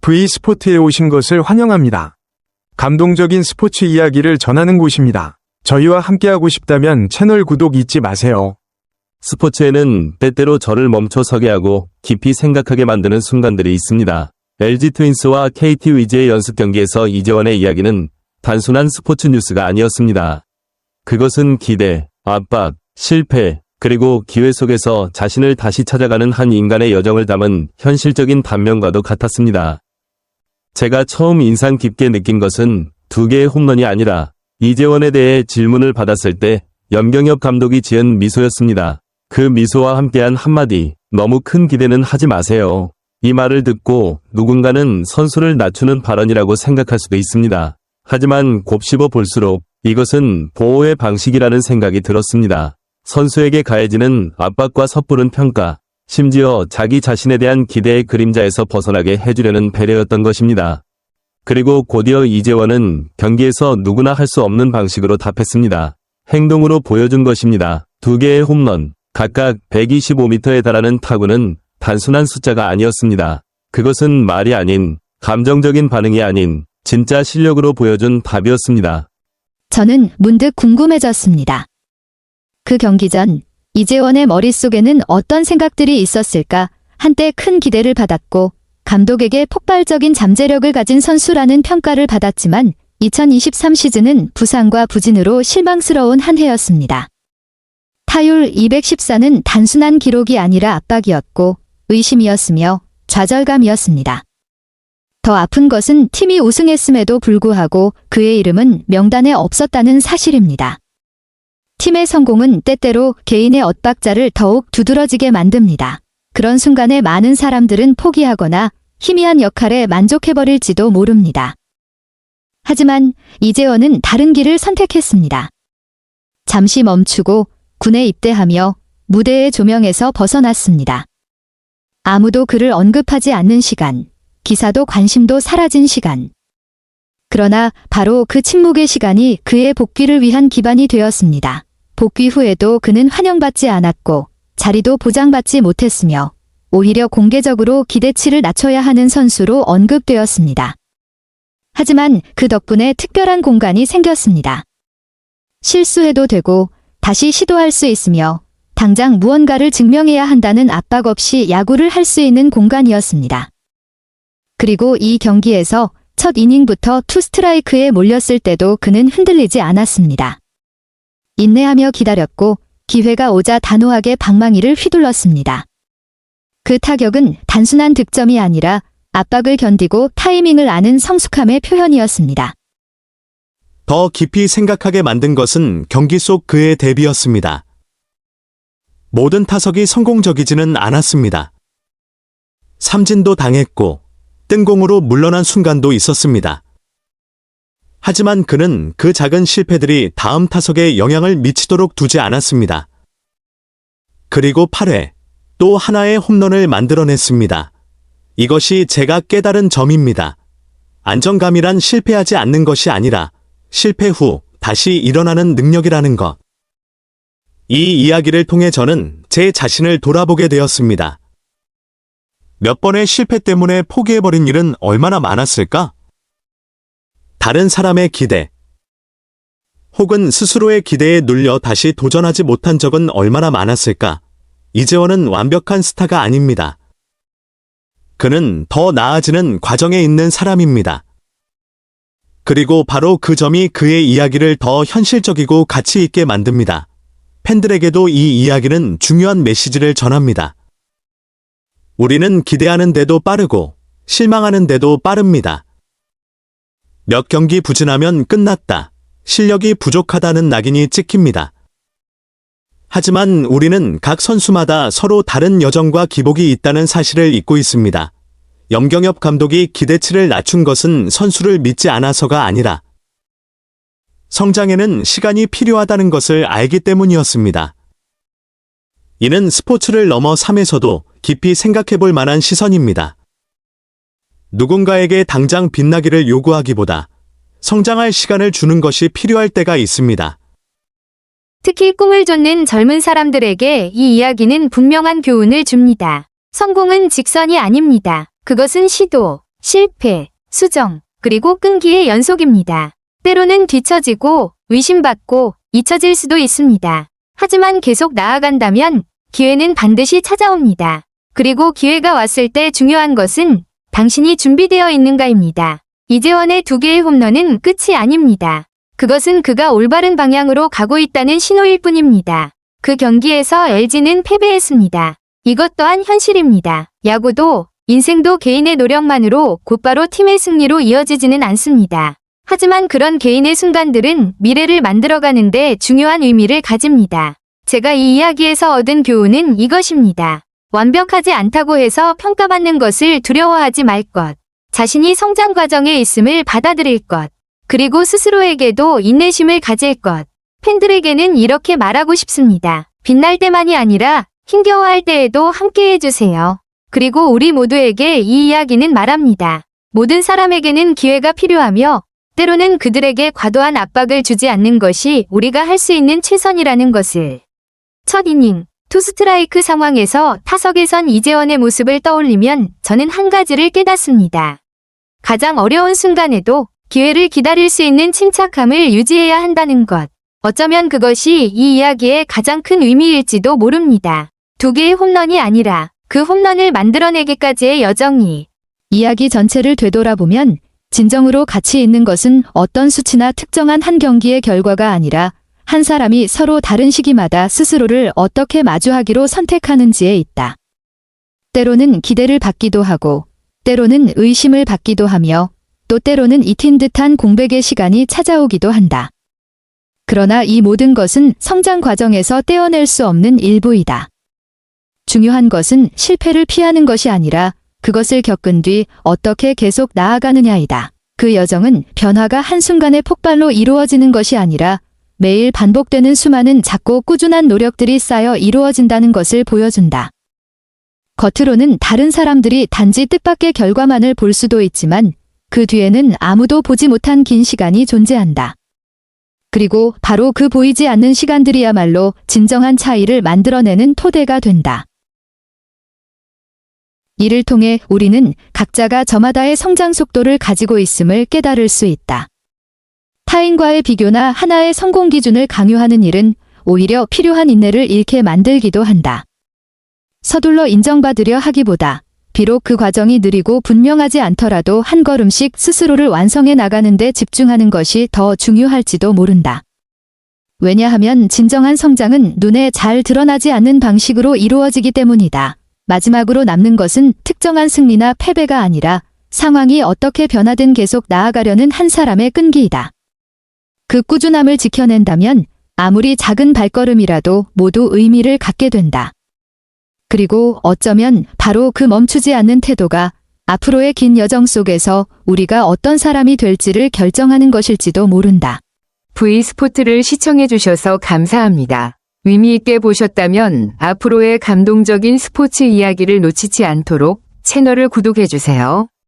V스포트에 오신 것을 환영합니다. 감동적인 스포츠 이야기를 전하는 곳입니다. 저희와 함께하고 싶다면 채널 구독 잊지 마세요. 스포츠에는 때때로 저를 멈춰서게 하고 깊이 생각하게 만드는 순간들이 있습니다. LG 트윈스와 KT 위즈의 연습 경기에서 이재원의 이야기는 단순한 스포츠 뉴스가 아니었습니다. 그것은 기대, 압박, 실패, 그리고 기회 속에서 자신을 다시 찾아가는 한 인간의 여정을 담은 현실적인 단면과도 같았습니다. 제가 처음 인상 깊게 느낀 것은 두 개의 홈런이 아니라 이재원에 대해 질문을 받았을 때 염경엽 감독이 지은 미소였습니다. 그 미소와 함께한 한마디, 너무 큰 기대는 하지 마세요. 이 말을 듣고 누군가는 선수를 낮추는 발언이라고 생각할 수도 있습니다. 하지만 곱씹어 볼수록 이것은 보호의 방식이라는 생각이 들었습니다. 선수에게 가해지는 압박과 섣부른 평가, 심지어 자기 자신에 대한 기대의 그림자에서 벗어나게 해주려는 배려였던 것입니다. 그리고 곧이어 이재원은 경기에서 누구나 할 수 없는 방식으로 답했습니다. 행동으로 보여준 것입니다. 두 개의 홈런, 각각 125m에 달하는 타구는 단순한 숫자가 아니었습니다. 그것은 말이 아닌, 감정적인 반응이 아닌 진짜 실력으로 보여준 답이었습니다. 저는 문득 궁금해졌습니다. 그 경기 전 이재원의 머릿속에는 어떤 생각들이 있었을까? 한때 큰 기대를 받았고 감독에게 폭발적인 잠재력을 가진 선수라는 평가를 받았지만 2023 시즌은 부상과 부진으로 실망스러운 한 해였습니다. 타율 214는 단순한 기록이 아니라 압박이었고 의심이었으며 좌절감이었습니다. 더 아픈 것은 팀이 우승했음에도 불구하고 그의 이름은 명단에 없었다는 사실입니다. 팀의 성공은 때때로 개인의 엇박자를 더욱 두드러지게 만듭니다. 그런 순간에 많은 사람들은 포기하거나 희미한 역할에 만족해버릴지도 모릅니다. 하지만 이재원은 다른 길을 선택했습니다. 잠시 멈추고 군에 입대하며 무대의 조명에서 벗어났습니다. 아무도 그를 언급하지 않는 시간, 기사도 관심도 사라진 시간. 그러나 바로 그 침묵의 시간이 그의 복귀를 위한 기반이 되었습니다. 복귀 후에도 그는 환영받지 않았고 자리도 보장받지 못했으며 오히려 공개적으로 기대치를 낮춰야 하는 선수로 언급되었습니다. 하지만 그 덕분에 특별한 공간이 생겼습니다. 실수해도 되고 다시 시도할 수 있으며 당장 무언가를 증명해야 한다는 압박 없이 야구를 할 수 있는 공간이었습니다. 그리고 이 경기에서 첫 이닝부터 투 스트라이크에 몰렸을 때도 그는 흔들리지 않았습니다. 인내하며 기다렸고 기회가 오자 단호하게 방망이를 휘둘렀습니다. 그 타격은 단순한 득점이 아니라 압박을 견디고 타이밍을 아는 성숙함의 표현이었습니다. 더 깊이 생각하게 만든 것은 경기 속 그의 대비였습니다. 모든 타석이 성공적이지는 않았습니다. 삼진도 당했고 뜬공으로 물러난 순간도 있었습니다. 하지만 그는 그 작은 실패들이 다음 타석에 영향을 미치도록 두지 않았습니다. 그리고 8회 또 하나의 홈런을 만들어냈습니다. 이것이 제가 깨달은 점입니다. 안정감이란 실패하지 않는 것이 아니라 실패 후 다시 일어나는 능력이라는 것. 이 이야기를 통해 저는 제 자신을 돌아보게 되었습니다. 몇 번의 실패 때문에 포기해버린 일은 얼마나 많았을까? 다른 사람의 기대, 혹은 스스로의 기대에 눌려 다시 도전하지 못한 적은 얼마나 많았을까? 이재원은 완벽한 스타가 아닙니다. 그는 더 나아지는 과정에 있는 사람입니다. 그리고 바로 그 점이 그의 이야기를 더 현실적이고 가치 있게 만듭니다. 팬들에게도 이 이야기는 중요한 메시지를 전합니다. 우리는 기대하는데도 빠르고 실망하는데도 빠릅니다. 몇 경기 부진하면 끝났다. 실력이 부족하다는 낙인이 찍힙니다. 하지만 우리는 각 선수마다 서로 다른 여정과 기복이 있다는 사실을 잊고 있습니다. 염경엽 감독이 기대치를 낮춘 것은 선수를 믿지 않아서가 아니라 성장에는 시간이 필요하다는 것을 알기 때문이었습니다. 이는 스포츠를 넘어 삶에서도 깊이 생각해 볼 만한 시선입니다. 누군가에게 당장 빛나기를 요구하기보다 성장할 시간을 주는 것이 필요할 때가 있습니다. 특히 꿈을 쫓는 젊은 사람들에게 이 이야기는 분명한 교훈을 줍니다. 성공은 직선이 아닙니다. 그것은 시도, 실패, 수정, 그리고 끈기의 연속입니다. 때로는 뒤처지고 의심받고 잊혀질 수도 있습니다. 하지만 계속 나아간다면 기회는 반드시 찾아옵니다. 그리고 기회가 왔을 때 중요한 것은 당신이 준비되어 있는가입니다. 이재원의 2개의 홈런은 끝이 아닙니다. 그것은 그가 올바른 방향으로 가고 있다는 신호일 뿐입니다. 그 경기에서 LG는 패배했습니다. 이것 또한 현실입니다. 야구도 인생도 개인의 노력만으로 곧바로 팀의 승리로 이어지지는 않습니다. 하지만 그런 개인의 순간들은 미래를 만들어가는데 중요한 의미를 가집니다. 제가 이 이야기에서 얻은 교훈은 이것입니다. 완벽하지 않다고 해서 평가받는 것을 두려워하지 말 것. 자신이 성장 과정에 있음을 받아들일 것. 그리고 스스로에게도 인내심을 가질 것. 팬들에게는 이렇게 말하고 싶습니다. 빛날 때만이 아니라 힘겨워할 때에도 함께 해주세요. 그리고 우리 모두에게 이 이야기는 말합니다. 모든 사람에게는 기회가 필요하며 때로는 그들에게 과도한 압박을 주지 않는 것이 우리가 할 수 있는 최선이라는 것을. 첫 이닝, 투 스트라이크 상황에서 타석에 선 이재원의 모습을 떠올리면 저는 한 가지를 깨닫습니다. 가장 어려운 순간에도 기회를 기다릴 수 있는 침착함을 유지해야 한다는 것. 어쩌면 그것이 이 이야기의 가장 큰 의미일지도 모릅니다. 2개의 홈런이 아니라 그 홈런을 만들어내기까지의 여정이. 이야기 전체를 되돌아보면 진정으로 가치 있는 것은 어떤 수치나 특정한 한 경기의 결과가 아니라 한 사람이 서로 다른 시기마다 스스로를 어떻게 마주하기로 선택하는지에 있다. 때로는 기대를 받기도 하고, 때로는 의심을 받기도 하며, 또 때로는 잊힌 듯한 공백의 시간이 찾아오기도 한다. 그러나 이 모든 것은 성장 과정에서 떼어낼 수 없는 일부이다. 중요한 것은 실패를 피하는 것이 아니라 그것을 겪은 뒤 어떻게 계속 나아가느냐이다. 그 여정은 변화가 한순간의 폭발로 이루어지는 것이 아니라 매일 반복되는 수많은 작고 꾸준한 노력들이 쌓여 이루어진다는 것을 보여준다. 겉으로는 다른 사람들이 단지 뜻밖의 결과만을 볼 수도 있지만 그 뒤에는 아무도 보지 못한 긴 시간이 존재한다. 그리고 바로 그 보이지 않는 시간들이야말로 진정한 차이를 만들어내는 토대가 된다. 이를 통해 우리는 각자가 저마다의 성장 속도를 가지고 있음을 깨달을 수 있다. 타인과의 비교나 하나의 성공 기준을 강요하는 일은 오히려 필요한 인내를 잃게 만들기도 한다. 서둘러 인정받으려 하기보다 비록 그 과정이 느리고 분명하지 않더라도 한 걸음씩 스스로를 완성해 나가는 데 집중하는 것이 더 중요할지도 모른다. 왜냐하면 진정한 성장은 눈에 잘 드러나지 않는 방식으로 이루어지기 때문이다. 마지막으로 남는 것은 특정한 승리나 패배가 아니라 상황이 어떻게 변하든 계속 나아가려는 한 사람의 끈기이다. 그 꾸준함을 지켜낸다면 아무리 작은 발걸음이라도 모두 의미를 갖게 된다. 그리고 어쩌면 바로 그 멈추지 않는 태도가 앞으로의 긴 여정 속에서 우리가 어떤 사람이 될지를 결정하는 것일지도 모른다. V스포츠를 시청해주셔서 감사합니다. 의미있게 보셨다면 앞으로의 감동적인 스포츠 이야기를 놓치지 않도록 채널을 구독해주세요.